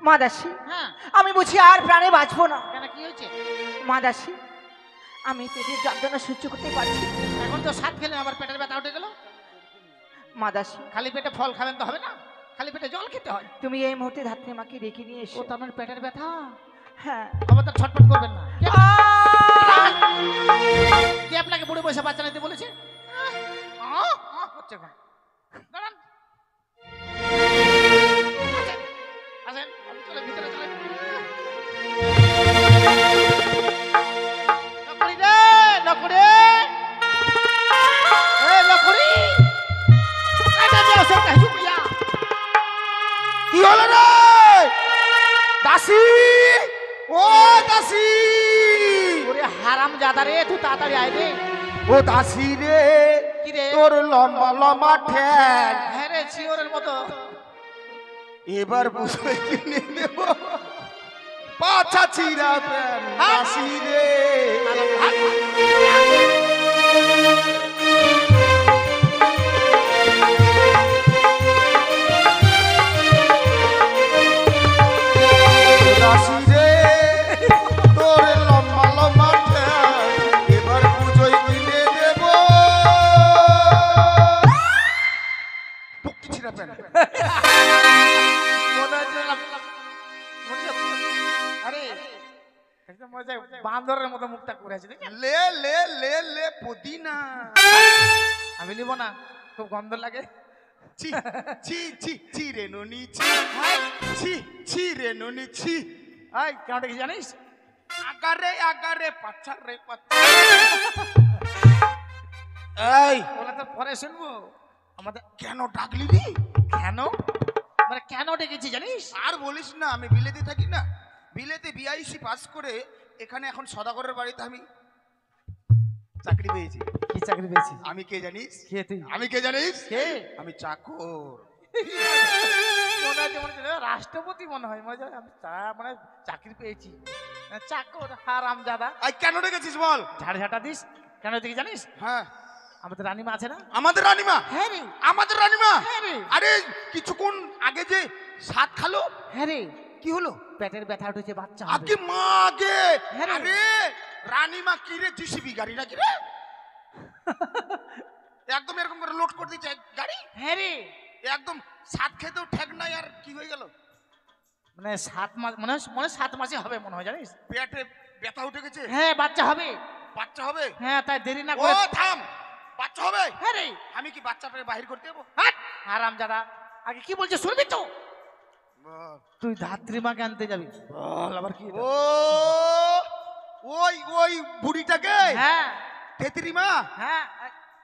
মা দাসী, হ্যাঁ আমি বুঝি আর প্রাণে বাঁচবো না। কেন কি হয়েছে? মা দাসী, আমি পেটের যন্ত্রণা সহ্য করতে পারছি না। এখন তো সাত খেলে আবার পেটের ব্যথা উঠে গেল। মা দাসী, খালি পেটে ফল খাবেন তো হবে না, খালি পেটে জল খেতে হয়। তুমি এই মুহূর্তে ধাত্রী মাকে রেখে নিয়ে এসো। ও তো আমার পেটের ব্যথা। হ্যাঁ। আবার তো ছটফট করবেন না। কে আপনাকে বুড়ো বসে বাচ্চা নিতে বলেছে? হচ্ছে এখন। দাঁড়ান। আসেন, আপনি চলেন, ভিতরে চলেন। নকরি রে, নকরি। এই নকরি। আচ্ছা, যাও, সব কাহিনী বুঝা। কি হলো রে দাসী? ও দাসী, ওরে হারামজাদা রে, তুই তাড়াতাড়ি আয় রে। ও দাসী রে, কি রে? তোর লম্বা লম্বা ঠ্যাং হ্যাঁ রে, চিওরের মতো। এবার বুঝে কিনে দেব পাছা চিরা প্যান দাসী রে। দাসী রে, তোর লম্বা লম্বা ঠ্যাং এবার পুজোয় কিনে দেব পক্ষী চিরা প্যান। মনে হচ্ছে আরে একদম মজা, বান্দরের মতো মুখটা করে আছে দেখি। লে লে লে লে পুদিনা। আমি নিব না, খুব গন্ধ লাগে। ছি ছি ছি ছি রে ননি ছি ছি ছি রে ননি ছি। আই কেন দেখি জানিস? আগারে আগারে পাচ্ছা রে পাচ্ছা। এই বলে তো পরে শুনবো। আমাদের কেন ডাকলি রে? কেন মানে কেন ডেকেছি জানিস? আর বলিস না, আমি বিলেতে থাকি না, বিলেতে বিআইসি পাস করে এখানে এখন সদাগরের বাড়িতে আমি চাকরি পেয়েছি। কি চাকরি পেয়েছি? আমি কে জানিস? কে তুই? আমি কে জানিস? কে? আমি চাকর। মনে হচ্ছে মনে হচ্ছে রাষ্ট্রপতি মনে হয়, মনে হয় আমি মানে চাকরি পেয়েছি। চাকর হারামজাদা। আই কেন ডেকেছিস বল? ঝাড় ঝাঁটা দিস কেন দেখি জানিস? হ্যাঁ, আমাদের রানীমা আছে না? আমাদের রানীমা। হ্যাঁ রে, আমাদের রানীমা। হ্যাঁ রে, আরে কিছুক্ষণ আগে যে সাত খালো, হ্যাঁ রে, কি হলো? পেটের ব্যথা উঠেছে, বাচ্চা হবে। আগে মা আগে। হ্যাঁ রে। আরে রানীমা কি রে, জিসিবি গাড়ি নাকি রে? একদম এরকম করে লোড করে দিচ্ছে গাড়ি। হ্যাঁ রে, একদম সাত খেতেও ঠেক নাই। আর কি হয়ে গেল? মানে 7 মাস, মনে হয় 7 মাসে হবে মনে হয় জানিস? পেটে ব্যথা উঠে গেছে। হ্যাঁ বাচ্চা হবে। বাচ্চা হবে? হ্যাঁ তাই দেরি না ও করে। থাম, বাচ্চা হবে? হ্যাঁ রে, আমি কি বাচ্চাটাকে বাহির করতে যাবো? হাট হারামজাদা। আগে কি বলছে শুনবি তো? তুই ধাত্রীমাকে আনতে যাবি। বল আবার কি এটা? ও ওই ওই বুড়িটাকে? হ্যাঁ তেত্রিমা। হ্যাঁ,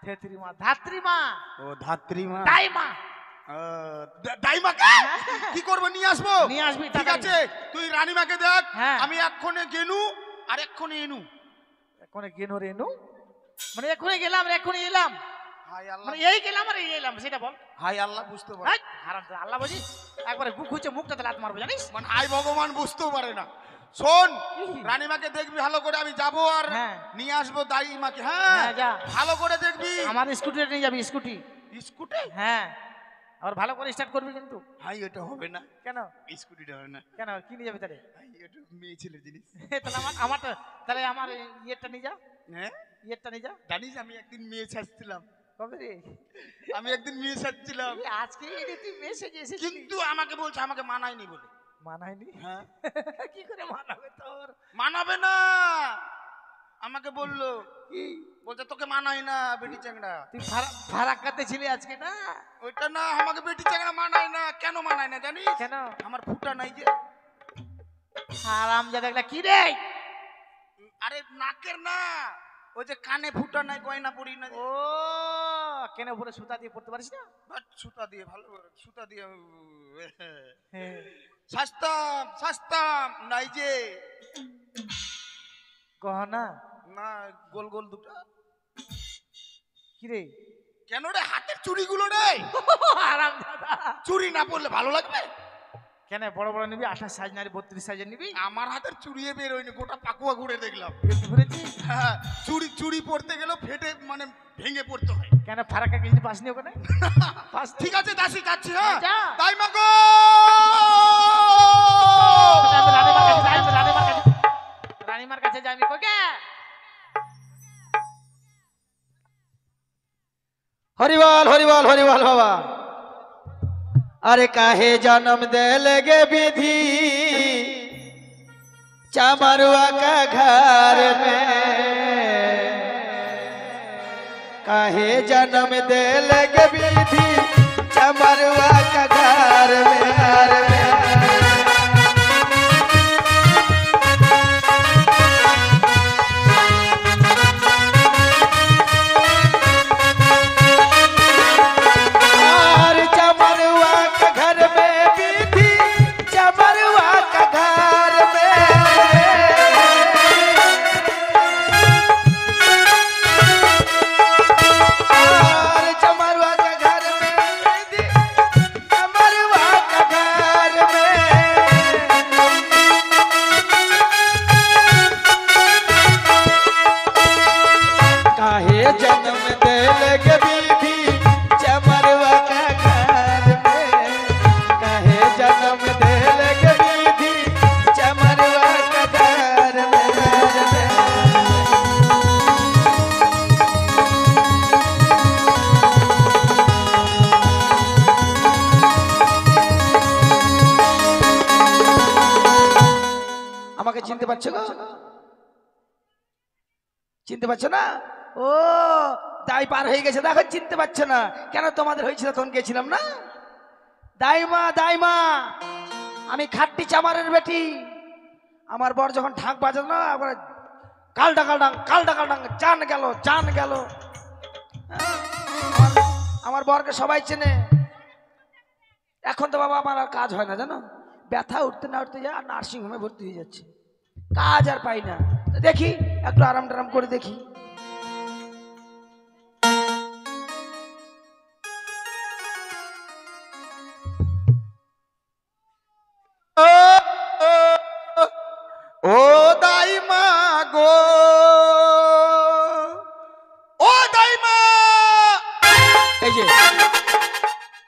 থেত্রীমা, ধাত্রীমা, ও ধাত্রীমা। দাইমা। দাইমাকে কি করবো? নিয়ে আসবো। নিয়ে আসবি, ঠিক তাড়াতাড়ি। আছে, তুই রানীমাকে দেখ। হ্যাঁ। আমি এক্ষণে গেনু আর এক্ষণে এনু। এখনে গেনো রে নু, মানে এখনই গেলাম আর এখনই এলাম, হাই আল্লাহ, মানে এই গেলাম আর এই এলাম, সেটা বল। হাই আল্লাহ বুঝতে পারে। হাই, হারামজাদা, আল্লাহ বুঝি একবারে বুক হচ্ছে, মুখটাতে লাত মারবো জানিস? মানে হাই ভগবান বুঝতেও পারে না। শোন, কি? রানীমাকে দেখবি ভালো করে, আমি যাবো আর হ্যাঁ। নিয়ে আসবো দাইমাকে। হ্যাঁ হ্যাঁ, যা। ভালো করে দেখবি। আমার স্কুটিটা নিয়ে যাবি, স্কুটি। স্কুটি? হ্যাঁ, আবার ভালো করে স্টার্ট করবি কিন্তু। হাই এটা হবে না, কেন? স্কুটিটা হবে না। কেন কি নিয়ে যাবি তাহলে? হাই এটা মেয়ে ছেলের জিনিস। তাহলে তাহলে আমার ইয়েরটা নিয়ে যা, হ্যাঁ ইয়েরটা নিয়ে যা। জানিস আমি একদিন মেয়ে ছাড়ছিলাম। কবে রে? আমি একদিন মেয়ে ছাড়ছিলাম, এই আজকে রে তুই মেসেজ এসেছিস? কিন্তু আমাকে বলছে আমাকে মানায়নি বলে। মানায়নি? হ্যাঁ কি করে মানাবে তোর? মানাবে না, আমাকে বললো কি বলছে তোকে মানায় না বেটি চ্যাংড়া। তুই ফারাক্কাতে ছিলি আজকে না? ওইটা না, আমাকে বেটি চ্যাংড়া মানায় না। কেন মানায় না জানিস? কেন? আমার ফুটা নাই যে। হারামজাদা একটা কি রে? আরে নাকের না, ওই যে কানে ফুটা নাই, গয়না পরি না। ও কেন উপরে সুতা দিয়ে পড়তে পারিস না? বাট সুতা দিয়ে ভালো করে, সুতা দিয়ে হ্যাঁ। সস্তা সস্তা নাই যে। গহনা না গোল গোল দুটো। কি রে? কেন রে? হাতের চুড়িগুলো রে। হারামজাদা, চুড়ি না পরলে ভালো লাগবে? কেন বড় বড় নিবি? 28 সাইজ না 32 সাইজের নিবি? আমার হাতের চুড়িয়ে বের হয়নি, গোটা পাকুয়া ঘুরে দেখলাম। একটু ঘুরেছিস? হ্যাঁ, চুড়ি চুড়ি পড়তে গেলেও ফেটে মানে ভেঙে পড়তে হয়। কেন ফারাক্কা কিছু পাসনি ওখানে? পাস ঠিক আছে দাসী, যাচ্ছি। হ্যাঁ যা। তাই মা গো। हरिवाल हरिवाल हरिवाल बाबा। अरे काहे जन्म दे लगे विधि चमरुआ का घर में, काहे जन्म दे लगे विधि चमरुआ का घर में। চিনতে পারছো গো? চিনতে পারছো না? ও দাই পার হয়ে গেছে, দেখো চিনতে পারছো না কেন? তোমাদের হয়েছিল তখন গেছিলাম না। দাইমা দাইমা, আমি খাট্টি চামারের বেটি। আমার বর যখন ঢাক বাজাতো না, কালটা কালডাং কালটা কালডাং, জান গেল জান গেল। আমার বরকে সবাই চেনে। এখন তো বাবা আমার আর কাজ হয় না জানো, ব্যথা উঠতে না উঠতে যায় আর নার্সিং হোমে ভর্তি হয়ে যাচ্ছে, কাজ আর পাই না। দেখি একটু আরাম টারাম করে দেখি। ও দাইমা গো, ও দাইমা, এই যে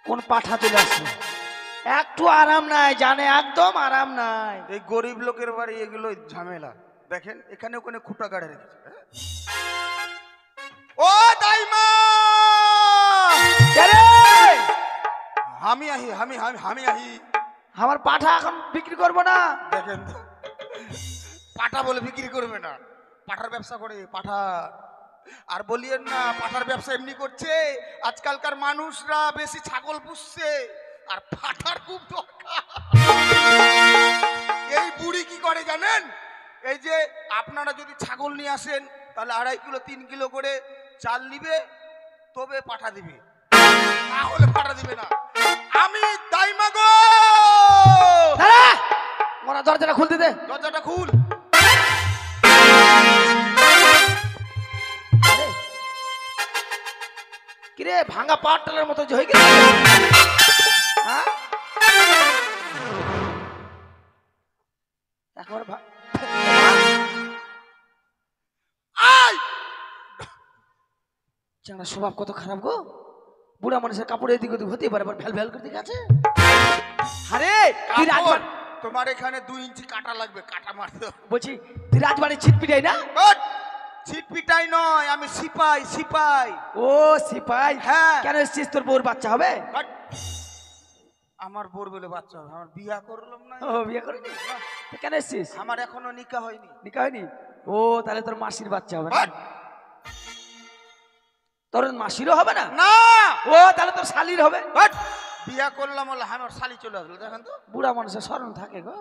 কোন পাঠা চলে আসছে, একটু আরাম নাই জানে, একদম আরাম নাই। এই গরিব লোকের বাড়ি এগুলো ঝামেলা। দেখেন এখানে ওখানে খুঁটা গাড়ে রেখেছে। ও দাইমা, আমি আহি আমি আমি আহি। আমার পাঠা এখন বিক্রি করবো না। দেখেন তো, পাঠা বলে বিক্রি করবে না, পাঠার ব্যবসা করে পাঠা। আর বলিয়েন না, পাঠার ব্যবসা এমনি করছে, আজকালকার মানুষরা বেশি ছাগল পুষছে আর পাঠার খুব দরকার। এই বুড়ি কি করে জানেন? এই যে আপনারা যদি ছাগল নিয়ে আসেন তাহলে 2.5 কিলো 3 কিলো করে চাল নিবে, তবে পাঠা দিবে, না হলে পাঠা দিবে না। আমি দাইমা গো, মোরা দরজাটা খুলতে দে। দরজাটা খুল। কিরে ভাঙা পাটলের মতো যে হয়ে গেছে, হ্যাঁ? একেবারে চাংড়া স্বভাব কত খারাপ গো। বুড়া মানুষের কাপড় এদিক ওদিক হতেই পারে, ভ্যাল ভ্যাল করে দিকে আছে। আরে তুই রাজবাড়ি, তোমার এখানে 2 ইঞ্চি কাটা লাগবে, কাটা মারতে। বলছি তুই রাজবাড়ি ছিটপিটাই না? ছিটপিটাই নয়, আমি সিপাই সিপাই। ও সিপাই? হ্যাঁ। কেন এসছিস? তোর বউর বাচ্চা হবে? আমার বোর বলে বাচ্চা হবে? আমার বিয়া করলাম না। ও বিয়ে করিনি? তো কেন এসছিস? আমার এখনো নিকা হয়নি। নিকা হয়নি? ও তাহলে তোর মাসির বাচ্চা হবে না? তোর মাসিরও হবে না? না। ও তাহলে তোর শালির হবে। বিয়া করলাম বলে আমার শালি চলে আসলো। দেখেন তো, বুড়া মানুষের স্মরণ থাকে গো।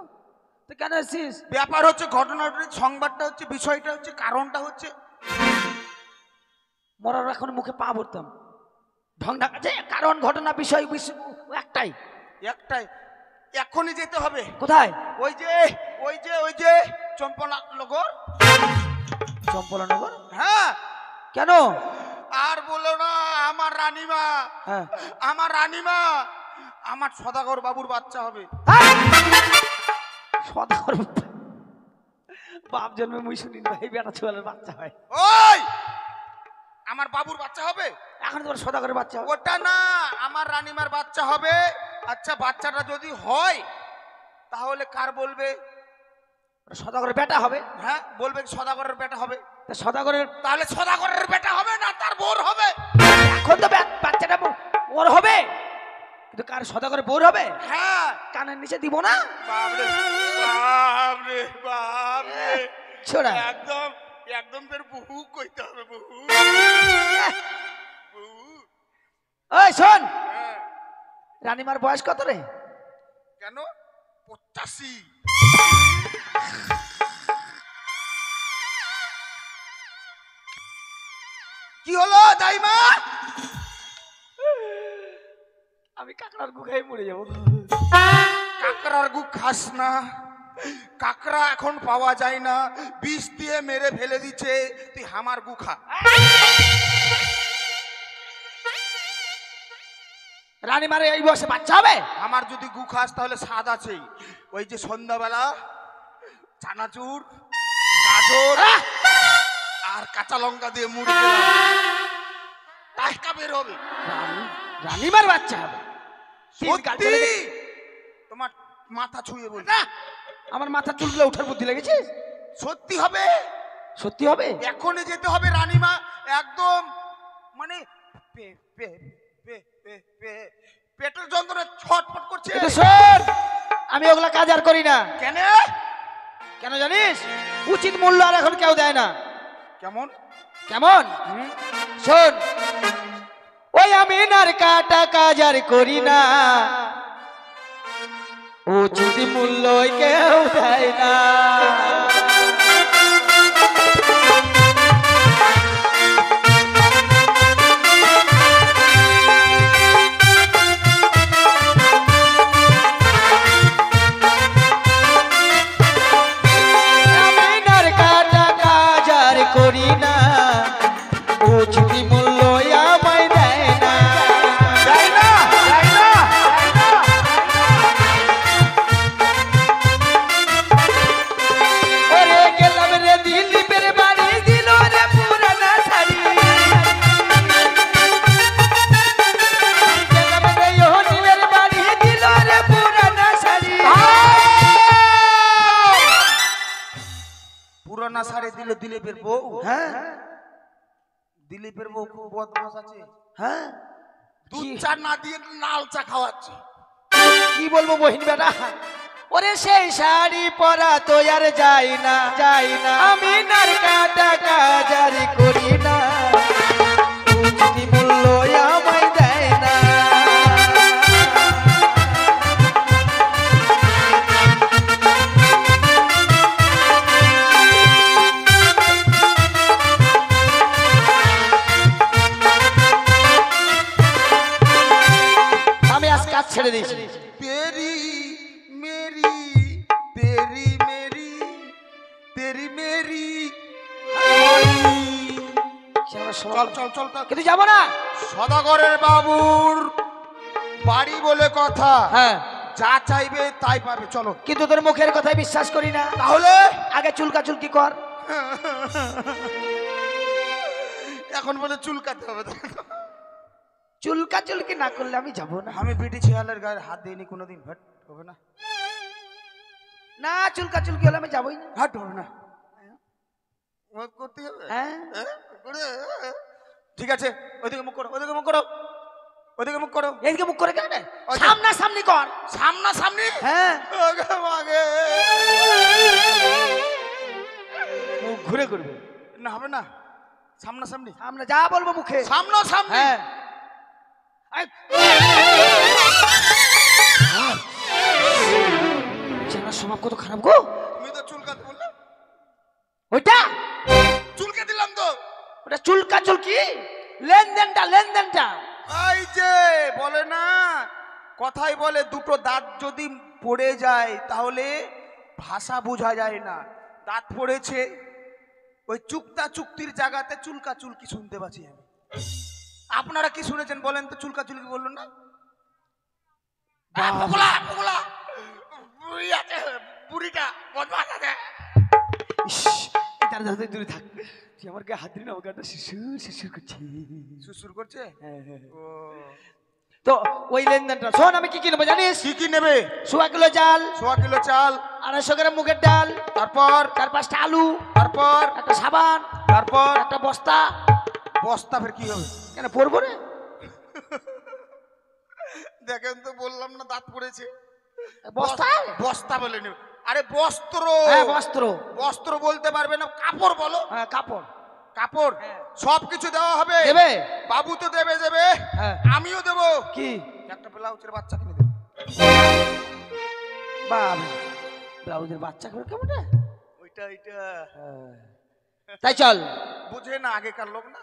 তো কেন এসছিস? ব্যাপার হচ্ছে, ঘটনাটা, সংবাদটা হচ্ছে, বিষয়টা হচ্ছে, কারণটা হচ্ছে, মরার এখন মুখে পা ভরতাম, ঢং ঢাকাছে। কারণ ঘটনা বিষয় একটাই, একটাই, এখনই যেতে হবে। কোথায়? ওই যে ওই যে ওই যে চম্পলানগর। চম্পলানগর? হ্যাঁ। কেন? আর বলো না, আমার রানীমা, হ্যাঁ আমার রানীমা, আমার সদাগর বাবুর বাচ্চা হবে। সদাগর বাপ জন্মে মুই শুনি না, এই বেটা ছোয়ালের বাচ্চা হয়। ওই আমার বাবুর বাচ্চা হবে? এখন তোমার সদাগরের বাচ্চা হবে? ওটা না, আমার রানীমার বাচ্চা হবে। আচ্ছা, বাচ্চাটা যদি হয় তাহলে কার বলবে? সদাগরের বেটা হবে। হ্যাঁ, বলবে সদাগরের বেটা হবে। তা সদাগরের তাহলে সদাগরের বেটা হবে না তার বোর হবে? এখন তো বাচ্চাটা ওর হবে, কিন্তু কার সদাগরের বোর হবে? হ্যাঁ। কানের নিচে দিব না বাপরে বাপরে বাপরে, ছোড়া। একদম একদম ফের বহু কইতে হবে, বহু বহু। ওই শোন, হ্যাঁ। রানীমার বয়স কত রে? কেন? 85। কি হলো দাইমা? আমি কাকড়ার গুখাই মরে যাবো। কাকড়ার গু খাস না, কাকড়া এখন পাওয়া যায় না, বিষ দিয়ে মেরে ফেলে দিচ্ছে, তুই হামার গু খা। রানীমারে এই বয়সে বাচ্চা হবে? আমার যদি গু খাস তাহলে স্বাদ আছেই। ওই যে সন্ধ্যাবেলা চানাচুর, গাজর আর কাঁচা লঙ্কা দিয়ে মুড়ি দিলাম, টাটকা বের হবে। রানীমার বাচ্চা হবে? সত্যি? তোমার মাথা ছুঁয়ে বল না, আমার মাথা চুলগুলো উঠার বুদ্ধি লেগেছে। সত্যি হবে? সত্যি হবে? এখনই যেতে হবে রানীমা, একদম মানে পেটের যন্ত্রণা ছটফট করছে। কিন্তু শোন, আমি ওগুলা কাজ আর করি না। কেন? কেন জানিস? উচিত মূল্য আর এখন কেউ দেয় না। কেমন কেমন? শোন, ওই আমি নার কাটা কাজ আর করি না, উচিত মূল্য কেউ দেয় না। করি না, উচিত মূল্য আমায় দেয় না। ওরে গেলাম রে দিলীপের বাড়ি, দিল রে পুরানা শাড়ি। গেলাম রে অনিলের বাড়ি, দিল রে পুরানা শাড়ি। পুরানা শাড়ি দিল দিলীপের বউ? হ্যাঁ, দিলীপের বউ খুব বদমাশ আছে। হ্যাঁ, দুধ চা না দিয়ে লাল চা খাওয়াচ্ছে। কি বলবো বহিন বেটা, ওরে সেই শাড়ি পরা তো আর যাই না, যাই না। আমি নার কাটা কাজ আর করি না, উচিত মূল্য আমায় দেয় না। আমি আজ কাজ ছেড়ে দিয়েছি। তেরি মেরি তেরি মেরি তেরি মেরি। চল চল চল চল। কিন্তু যাবো না। সদাগরের বাবুর বাড়ি বলে কথা, হ্যাঁ, যা চাইবে তাই পাবে। চলো। কিন্তু তোর মুখের কথাই বিশ্বাস করি না। তাহলে আগে চুলকাচুলকি কর। এখন বলে চুলকাতে হবে। চুলকাচুলকি না করলে আমি যাবো না। আমি বিটি ছেলের গায়ে হাত দিইনি কোনোদিন, ভাট হবে না। না, চুলকাচুলকি হলে আমি যাবোই না। হাট হবে না, করতে হবে। হ্যাঁ, ঠিক আছে, ওইদিকে মুখ করো, ওইদিকে মুখ করো, ওইদিকে মুখ করো। এইদিকে মুখ করে কেন? সামনা সামনি কর। সামনা সামনি? হ্যাঁ, আগে মুখ ঘুরে করবে না, হবে না। সামনা সামনি, সামনে যা বলবো মুখে। সামনা সামনি। হ্যাঁ, চেনার স্বভাব কত খারাপ গো। তুমি তো চুলকাতে বললে। ওইটা চুলকে দিলাম তো। ওটা চুলকাচুলকি, লেনদেনটা লেনদেনটা। এই যে বলে না, কথাই বলে দুটো দাঁত যদি পড়ে যায় তাহলে ভাষা বোঝা যায় না। দাঁত পড়েছে, ওই চুক্তা চুক্তির জায়গাতে চুলকা চুলকি শুনতে পাচ্ছি আমি। আপনারা কি শুনেছেন বলেন তো? চুলকা চুলকি বললো না? পোকলা পোকলা বুড়ি আছে, বুড়িটা বদমাশ আছে। দূরে থাক, তুই আমার গায়ে হাত দিলি না, আমার গাটা শিশুর শিশুর করছে। সুসুর করছে। ও তো ওই লেনদেনটা শোন, আমি কি কিনবো জানিস? কি কি নেবে? 100 কিলো চাল, 100 কিলো চাল, 250 গ্রাম মুগের ডাল, তারপর 4-5টা আলু, তারপর একটা সাবান, তারপর একটা বস্তা। বস্তা ফের কি হবে? কেন পরবো রে? দেখেন তো বললাম না দাঁত পড়েছে। বস্তা? বস্তা বলে নেবে। আরে বস্ত্র। হ্যাঁ বস্ত্র। বস্ত্র বলতে পারবে না, কাপড় বলো। হ্যাঁ কাপড়। কাপড় হ্যাঁ। সবকিছু দেওয়া হবে। দেবে? বাবু তো দেবে দেবে, হ্যাঁ। আমিও দেবো। কি? একটা ব্লাউজের বাচ্চা কিনে দেবো। বাবা, ব্লাউজের বাচ্চা করে কেমন রে? ওইটা ওইটা তাই চল। বুঝে না আগেকার লোক না।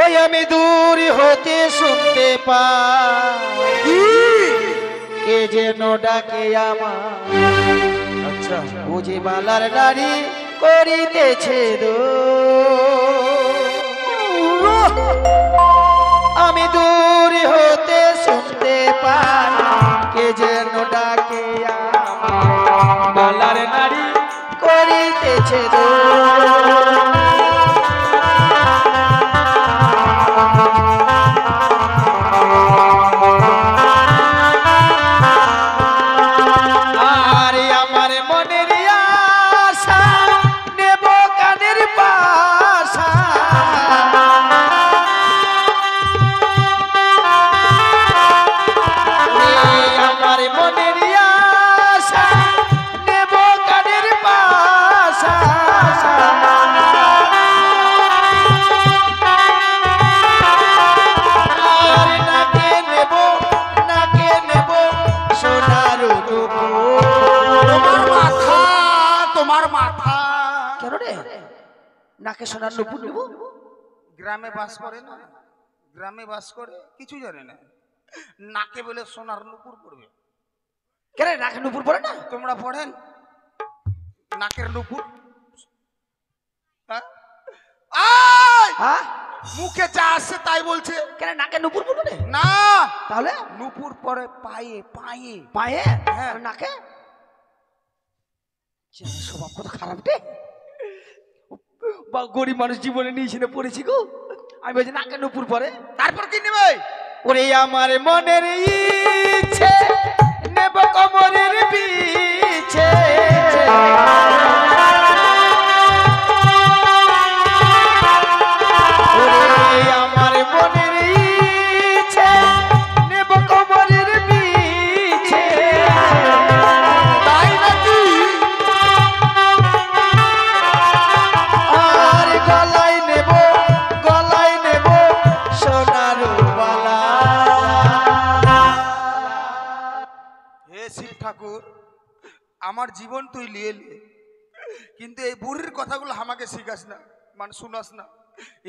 ওই আমি দূর হতে শুনতে পাই কে যেন ডাকে আমার, আচ্ছা বুঝি বালার নারী করিতেছে দো। আমি দূর হতে শুনতে পাই কে যেন ডাকে আমার, বালার নারী করিতেছে দো। নাকে সোনার নুপুর নেব? গ্রামে বাস করে না, গ্রামে বাস করে কিছু জানে না, নাকে বলে সোনার নুপুর পড়বে। কেন নাকে নুপুর পড়ে না? তোমরা পড়েন নাকের নুপুর? হ্যাঁ? হ্যাঁ? মুখে যা আসছে তাই বলছে। কেন নাকে নুপুর পড়বে না, তাহলে নুপুর পরে পায়ে পায়ে পায়ে। হ্যাঁ। আর নাকে? স্বভাব কত খারাপ রে, বা গরিব মানুষ জীবনে নিয়েছি না পড়েছি গো। আমি বলছি নাকে নুপুর পরে। তারপর কি নেবে? ওরে আমার মনের ইচ্ছে নেব কোমরের পিছে, ওরে আমার মনের ইচ্ছে নেব কোমরের পিছে। তাই নাকি? আর গলায় নেব সোনার বালা। হে শিব ঠাকুর, আমার জীবন তুই লিয়ে লিয়ে, কিন্তু এই বুড়ির কথাগুলো আমাকে শিখাস না, মানে শুনাস না।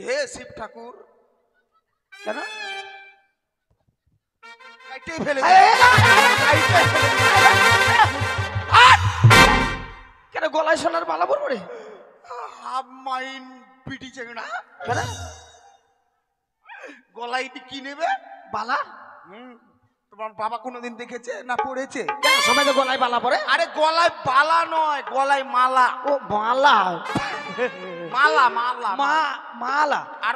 হে শিব ঠাকুর, কেন কাইটেই ফেলে দে। কাইটেই ফেলে দে। কেন গলায় সোনার বালা পরবো রে? হাফ মাইন পিটি চেংড়া, কেন গলায় কি নেবে? বালা? তোমার বাবা কোনোদিন দেখেছে না পড়েছে? কেন সবাই তো গলায় বালা পরে? আরে গলায় বালা নয়, গলায় মালা। ও মালা। মালা মালা মালা। আর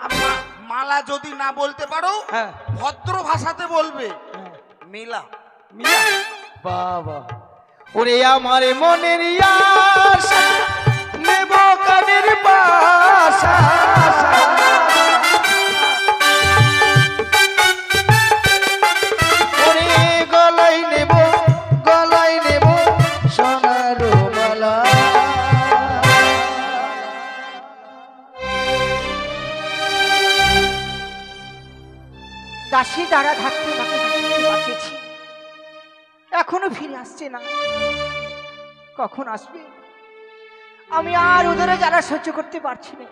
মালা যদি না বলতে পারো, হ্যাঁ ভদ্র ভাষাতে বলবে মিলা। মিয়া বাবা। ওরে আমার মনের আশা নেব কানের বাসা, ওরে গলায় নেব সোনার মালা। দাসী দ্বারা ধাত্রী মাকে বাঁচিয়েছি, এখনো ফিরে আসছে না। কখন আসবে? আমি আর ওদের জ্বালা সহ্য করতে পারছি না।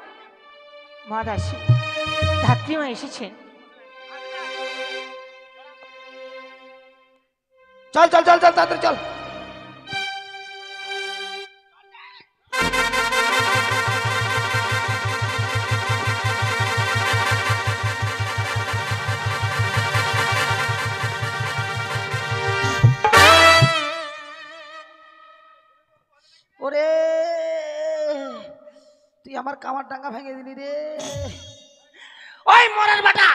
মা দাসী, ধাত্রীমা এসেছেন। চল চল চল চল তাড়াতাড়ি চল। ওরে তুই আমার কামার ডাঙ্গা ভেঙে দিলি রে। ওই মরার বেটা,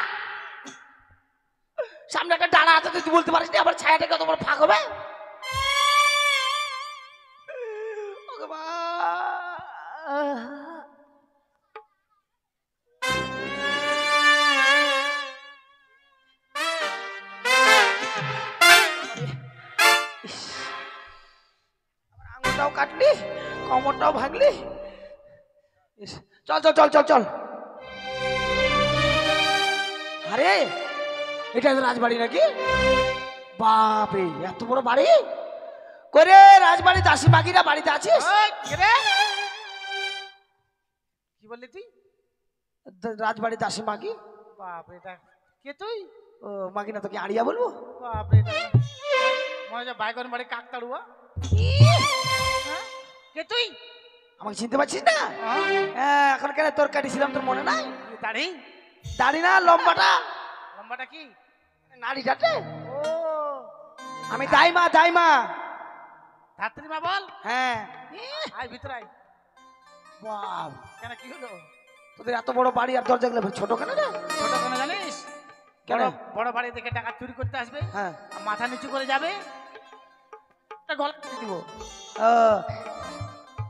সামনে একটা ডানা আছে, তুই বলতে পারিস না আবার ছায়াটা কত বড় ফাঁক হবে? পাটাও কাটলি, কোমরটাও ভাগলি। ইস, চল চল চল চল চল। আরে এটা তো রাজবাড়ি নাকি? বাপরে, এত বড় বাড়ি করে! রাজবাড়ি দাসী মাগিরা বাড়িতে আছিস? ওই, কে রে? কি বললি তুই? রাজবাড়ি দাসী মাগি। বাপরে, এটা কে তুই? ও মাগি না, তোকে আড়িয়া বলবো? বাপরে, এটা মনে হচ্ছে বাইগন বাড়ি কাকতাড়ুয়া। হ্যাঁ? কে তুই? আমাকে চিনতে পারছিস না? হ্যাঁ, এখন কেন তোর কাটিছিলাম, তোর মনে নাই? দাড়ি? দাড়ি না, লম্বাটা। লম্বাটা কি? নাড়িটাতে। ও, আমি দাইমা দাইমা। ধাত্রী মা বল। হ্যাঁ। আয় ভিতরে আয়। বাপ, কেন, কি হলো? তোদের এত বড় বাড়ি আর দরজা গুলো ছোট কেন রে? ছোট কেন জানিস? কেন? বড় বাড়ি দেখে টাকা চুরি করতে আসবে, হ্যাঁ। আর মাথা নিচু করে যাবে, তা গলা কেটে দিব। ও,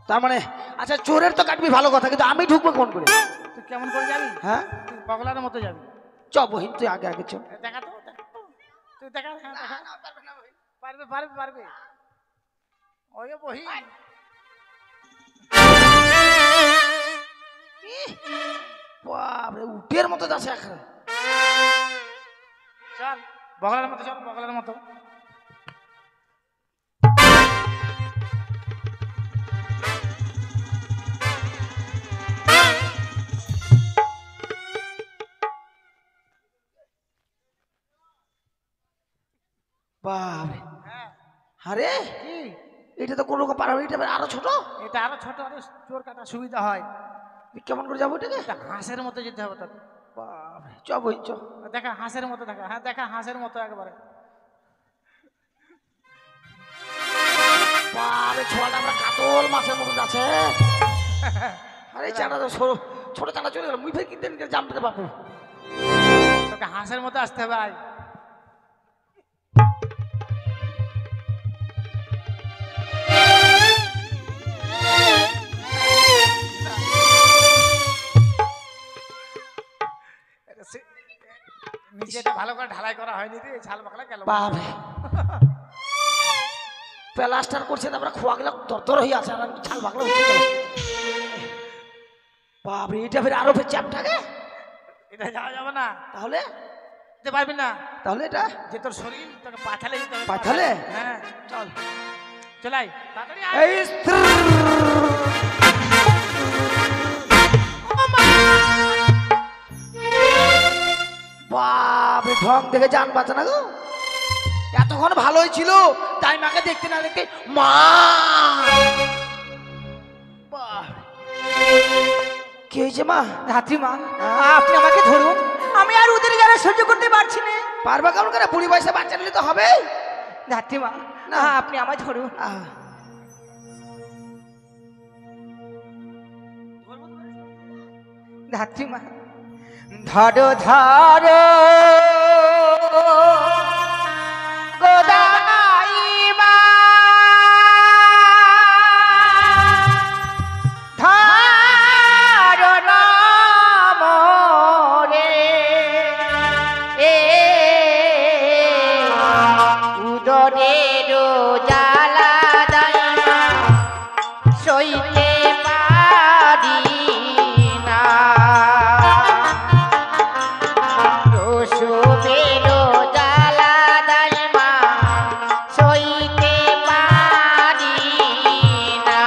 তার মানে আচ্ছা, চোরের তো কাটবি ভালো কথা, কিন্তু আমি ঢুকবো কোন করে? তুই কেমন করে যাবি? হ্যাঁ, তুই পগলার মতো যাবি। চ বহিন, তুই আগে আগে চ। দেখা তো, দেখা তো। তুই দেখা, হ্যাঁ দেখা। পারবে পারবে পারবে। ওই বহি। বাপরে, উটের মতো যাচ্ছে এখন। চল বগলার মতো, চল বগলার মতো। বাপরে, হ্যাঁ, আরে কি? এটা তো কোনো রকম পার হবে, এটা আরো ছোট। এটা আরো ছোট, আরো চোর কাটা সুবিধা হয়। কেমন করে যাবো এটাকে? এটা হাঁসের মতো যেতে হবে তোর। বাপরে, চ বহিন চ। দেখা হাঁসের মতো, দেখা, হ্যাঁ দেখা হাঁসের মতো একবারে। বাপরে, ছোয়াটা আমরা কাতল মাছের মতো যাচ্ছে। আরে চাটা তো ছোট চাটা চলে গেল, মুই ফের কিনতে জামতে পারবো। তোকে হাঁসের মতো আসতে হবে। আয়। নিচে এটা ভালো করে ঢালাই করা হয়নি রে, ছাল বাকলা গেল। বাপরে, প্লাস্টার করছে, তারপরে খোয়া গেলে দরদর হয়ে আছে, আর আমি ছাল ভাগলা উঠে গেল। বাপরে, এটা ফের আরো ফের চ্যাপ থাকে। এটা যাওয়া যাবে না, তাহলে যেতে পারবি না। তাহলে এটা যে তোর শরীর তোকে পাছালে যেতে হবে। পাছালে? হ্যাঁ, চল। চলাই তাড়াতাড়ি আয়। এই বাপরে, ঢং দেখে জান বাঁচা না গো। এতক্ষণ ভালোই ছিল, তাই মাকে দেখতে না দেখতে মা। বাপরে, কি হয়েছে মা? ধাত্রী মা, আপনি আমাকে ধরুন, আমি আর ওদের জ্বালা সহ্য করতে পারছি না। পারবা কেমন করে? বুড়ি বয়সে বাচ্চা নিলে তো হবে ধাত্রী মা, না। আপনি আমায় ধরুন। ধাত্রী মা, ধরো ধরো গোদাইমা, ধরো না মোরে, উদরের জ্বালা দাইমা সইতে পারি না, রসুমের জ্বালা দাইমা সইতে পারি না।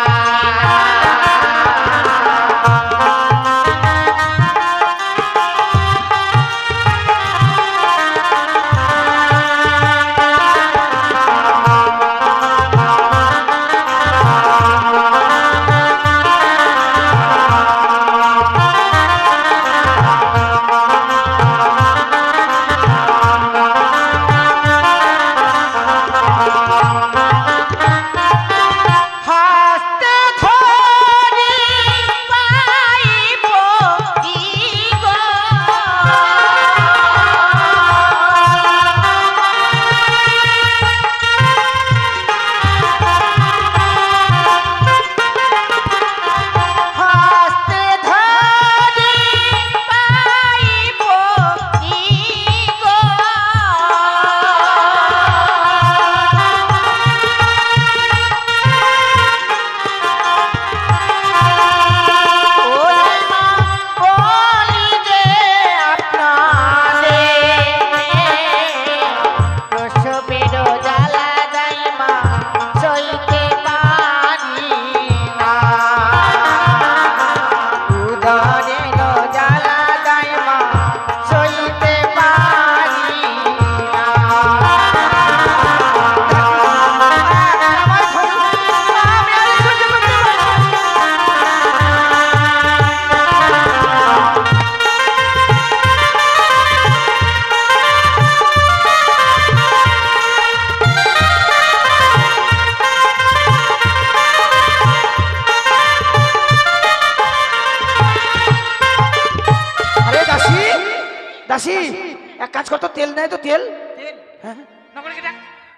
কাজ করতো, তেল নেই তো তেল। তেল হ্যাঁ নকরিকে ডাক।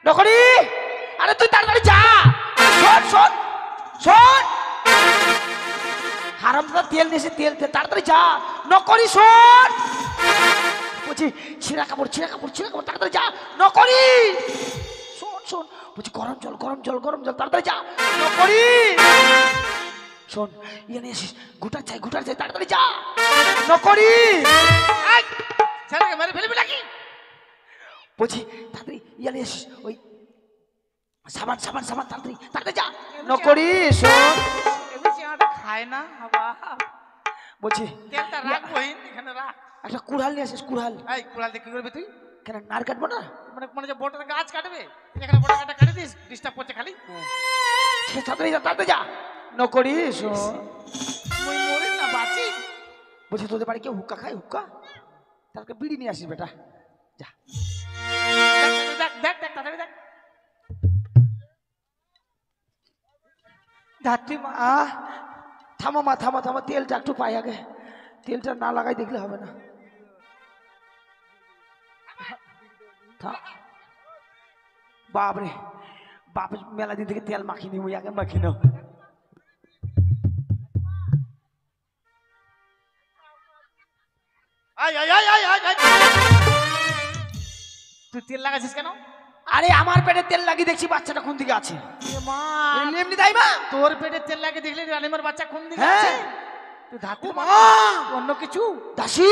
নকরি, আরে তুই তাড়াতাড়ি যা। শোন শোন শোন, হারামজাদা তেল নিয়েছে, তেল তেল, তাড়াতাড়ি যা। নকরি শোন, বলছি ছিঁড়া কাপড় ছিঁড়া কাপড় ছিঁড়া কাপড়, তাড়াতাড়ি যা। নকরি শোন শোন, বলছি গরম জল গরম জল গরম জল, তাড়াতাড়ি যা। নকরি শোন, ইয়ে নিয়ে এসিস, গুটার চাই, তাড়াতাড়ি যা। নকরি এই ছেলেকে মেরে ফেলবি নাকি? বলছি তাড়াতাড়ি ইয়ে নিয়ে এসিস, ওই সাবান সাবান সাবান, তাড়াতাড়ি তাড়াতাড়ি যা। নকরি শোন, এমনি চেহারাটা খায় না বাবা। বলছি তেলটা রাখ বহিন, এখানে রাখ। একটা কুড়াল নিয়ে আসিস, কুড়াল। এই কুড়াল দিয়ে কি করবি তুই? কেন নার কাটবো না? মানে মানে যে বড়টা গাছ কাটবে, এখানে বড় গাছটা কাটে দিস, ডিস্টার্ব করছে খালি। ঠিক আছে, তাড়াতাড়ি যা, তাড়াতাড়ি যা। নকরি শোন, মুই মরি না বাঁচি। বলছি তোদের বাড়ি কেউ হুক্কা খায়? হুক্কা, তারপরে বিড়ি নিয়ে আসিস বেটা, যা। দেখ দেখ দেখ তাড়াতাড়ি দেখ। ধাত্রী মা, থামো মা, থামো থামো, তেলটা একটু পাই আগে, তেলটা না লাগাই দেখলে হবে না। বাপরে বাপ, মেলা দিন থেকে তেল মাখিনি, ওই আগে মাখি নাও। আয় আয় আয় আয় আয় আয়। তুই তেল লাগাছিস কেন? আরে আমার পেটে তেল লাগিয়ে দেখছি বাচ্চাটা কোন দিকে আছে। এ মা, এমনি এমনি তাই মা, তোর পেটে তেল লাগিয়ে দেখলি রানিমার বাচ্চা কোন দিকে হ্যাঁ। আছে? তুই ধাতু মা, অন্য কিছু? দাসী,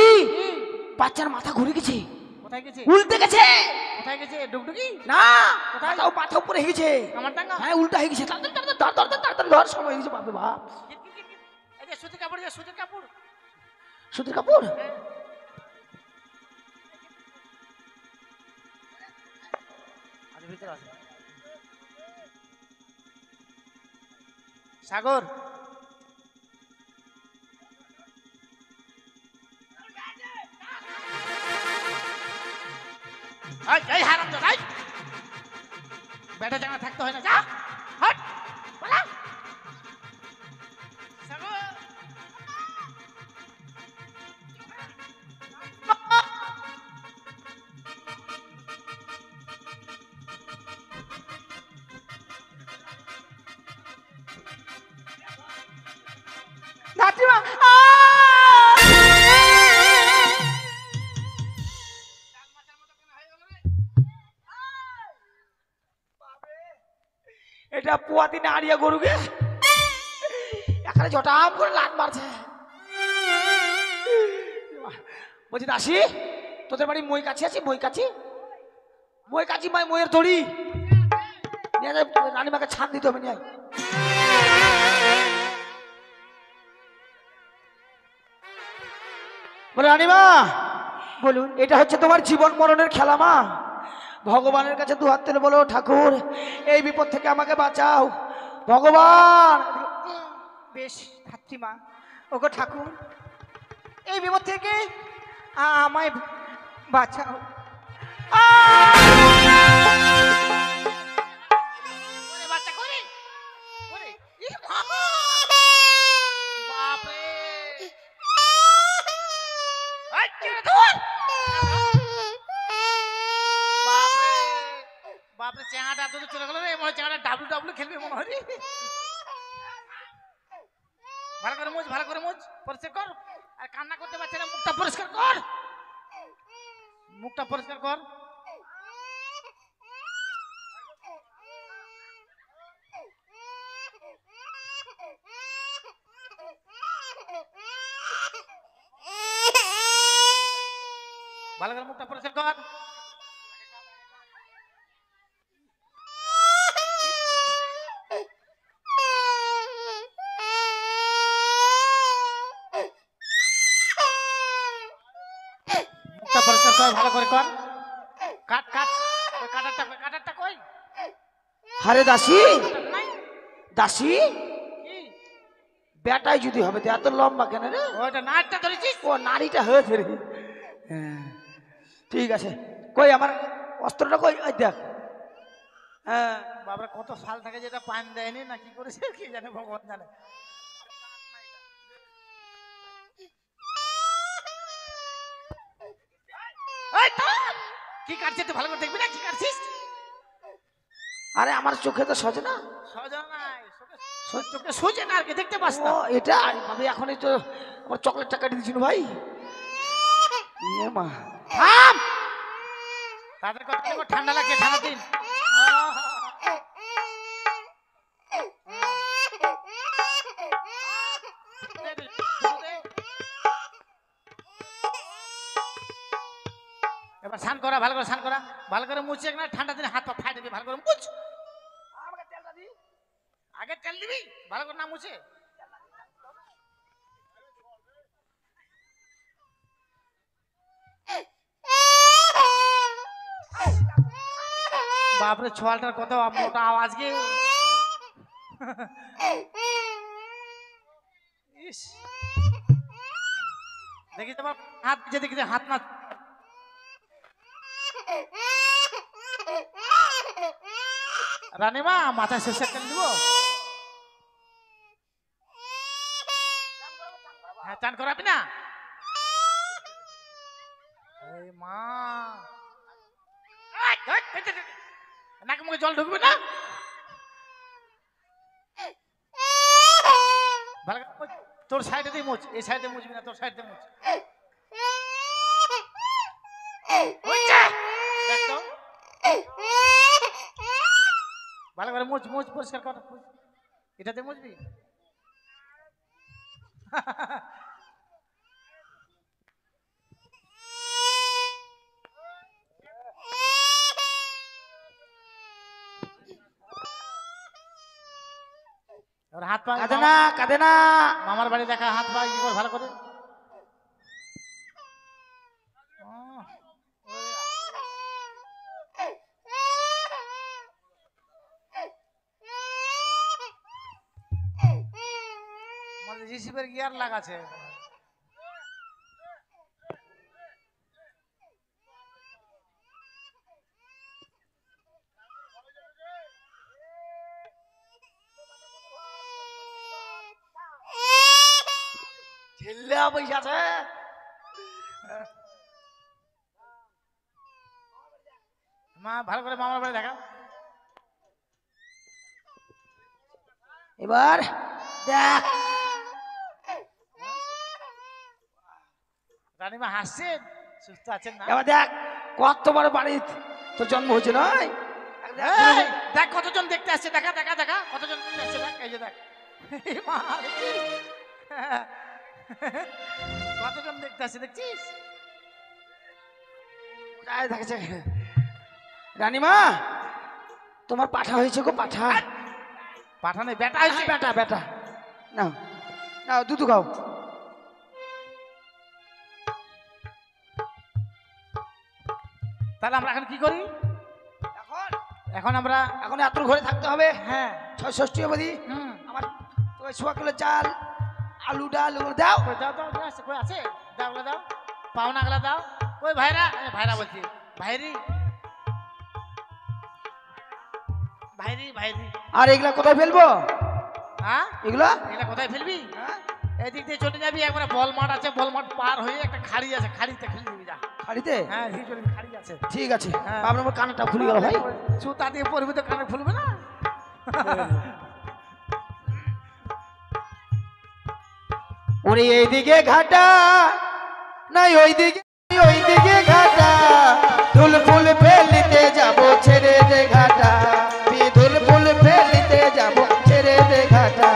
বাচ্চার মাথা ঘুরে গেছে, কোথায় গেছে? উল্টে গেছে। কোথায় গেছে? ডুগডুগি না, কোথায়? মাথাও মাথা উপরে হয়ে গেছে। আমার টাঙ্গা? হ্যাঁ উল্টা হয়ে গেছে, তাড়াতাড়ি তাড়াতাড়ি ধর ধর ধর, তাড়াতাড়ি ধর, সময় হয়ে গেছে বাপরে বাপ। এই যে সুতির কাপড়, সুতির কাপড়। সুতির কাপড়, আরে ভিতরে আছে। সাগর, এই হারাম তো নাই, বেটা জানা থাকতে হয় না, যা হট পালা। সাগর, ধাত্রী মা, এটা পুয়াতি না আড়িয়া গরুকে এখানে জটাম করে লাট মারছে। বলছি দাসী, তোদের বাড়ি মই কাছে আছে? মই কাছে, মই কাছি, মাই মইয়ের দড়ি নিয়ে যায়, রানীমাকে ছান দিতে হবে, নিয়ে আয়। বলে রানীমা, বলুন। এটা হচ্ছে তোমার জীবন মরণের খেলা মা, ভগবানের কাছে দু হাত তুলে বলো, ঠাকুর এই বিপদ থেকে আমাকে বাঁচাও ভগবান। বেশ ধাত্রী মা, ওগো ঠাকুর, এই বিপদ থেকে আমায় বাঁচাও। ওরে বাচ্চা করে ওরে, ই মা, বাপ রে, এই কেড়ে ধর, বাপ রে, বাপ রে, চেহারাটা এত দূর চলে গেল রে, মনে হয় চেহারা ডাব্লু খেলবে মনে হয় রে। ভালো করে মুছ, ভালো করে মুছ, পরিষ্কার কর। আর কান্না করতে পারছে না, মুখটা পরিষ্কার কর, মুখটা পরিষ্কার কর। ভালো করে মুখটা পরিষ্কার কর। মুখটা পরিষ্কার কর, ভালো করে কর। কাট কাট, ওই কাটারটা কই? আরে দাসী, কাটার নাই দাসী কি? বেটাই যদি হবে তো এত লম্বা কেন রে? ওইটা নাটটা ধরেছিস? ও নারীটা হয়েছে রে। হ্যাঁ, ঠিক আছে, কই আমার অস্ত্রটা কই? ওই দেখ। হ্যাঁ, বাবা কত সাল থাকে যেটা পান দেয়নি না কি করেছে কি জানে, ভগবান জানে। এই তোর! কি কাটছে তুই ভালো করে দেখবি না কি কাটছিস? আরে আমার চোখে তো সজে না। সজা নাই, চোখে সোজে না আর কি দেখতে পাস না। ও এটা আমি এখনই তো আমার চকলেটটা কাটিয়ে দিয়েছিল ভাই। ইয়ে মা থাম, তাদের কথা দেখো, ঠান্ডা লাগছে, ঠান্ডা দিন। এবার স্নান করা, ভালো করে স্নান করা, ভালো করে মুছে না, ঠান্ডা দিনে হাত পা ফাই দিবি, ভালো করে মুছ। আগে তেল দিবি, ভালো করে না মুছে। বাপরে ছোয়ালটার কত মোটা আওয়াজ গে। ইস, দেখি তোমার হাত যে দেখি হাত না। রানীমা মাথায় শেষে তেল দিব। হ্যাঁ চান করাবি না? এই মা, নাকে মুখে জল ঢুকবে না? ভালো করে মুছ, তোর সাইডে দিয়ে মুছ, এই সাইডে মুছবি না, তোর সাইডে মুছ। দেখ তো, ভালো করে মুছ, মুছ পরিষ্কার কর, এটাতে মুছবি। হাত পা কাঁদে না, কাঁদে না। মামার বাড়ি দেখা, হাত পা কি করে ভালো করে। রিসিভার গিয়ার লাগাছে। ছেলে পয়সা আছে। মা ভালো করে মামার বাড়ি দেখা। এবার দেখ রানীমা হাসছেন, সুস্থ আছেন না? এবার দেখ কত বড় বাড়ি তোর জন্ম হয়েছে নয়। এই, দেখ কতজন দেখতে আসছে, দেখা দেখা দেখা কতজন দেখতে আসছে, দেখ এই যে দেখ। এই মা, দেখছিস? কতজন দেখতে আসছে দেখছিস? কোথায় দেখেছে রানীমা? তোমার পাঠা হয়েছে গো, পাঠা। পাঠানে বেটা হয়েছে। বেটা বেটা নাও নাও, দুধ খাও। তাহলে আমরা এখন কি করি? এখন এখন আমরা এখন এত ঘরে থাকতে হবে। হ্যাঁ, ষষ্ঠী অবধি হুম, আমার ওই সোয়া কিলো চাল, আলু ডাল ওগুলো দাও। কই দাও দাও, দাও, কই আছে, দাও ওগুলো দাও, পাওনা গুলা দাও। ওই ভাইরা, ভাইরা বলছি, ভাইরি ভাইরি ভাইরি। আর এগুলা কোথায় ফেলবো? হ্যাঁ, এগুলা এটা কোথায় ফেলবি? হ্যাঁ? এদিক দিয়ে চলে যাবি, একবারে বল মাঠ আছে, বল মাঠ পার হয়ে একটা খাড়ি আছে, খাড়িতে ফেলে দিবি যা। খাড়িতে? হ্যাঁ, এদিকে চলে যাবি, খাড়ি আছে। ঠিক আছে। হ্যাঁ। আপনার কানটা খুলে গেল ভাই। জুতা দিয়ে পরবি তো কানে ফুলবে না। ওরে এইদিকে ঘাটা নাই ওইদিকে ঘাটা, ধুল ফুল ফেলিতে যাব ছেড়ে দে ঘাটা, ধুল ফুল ফেলিতে যাব ছেড়ে দে ঘাটা।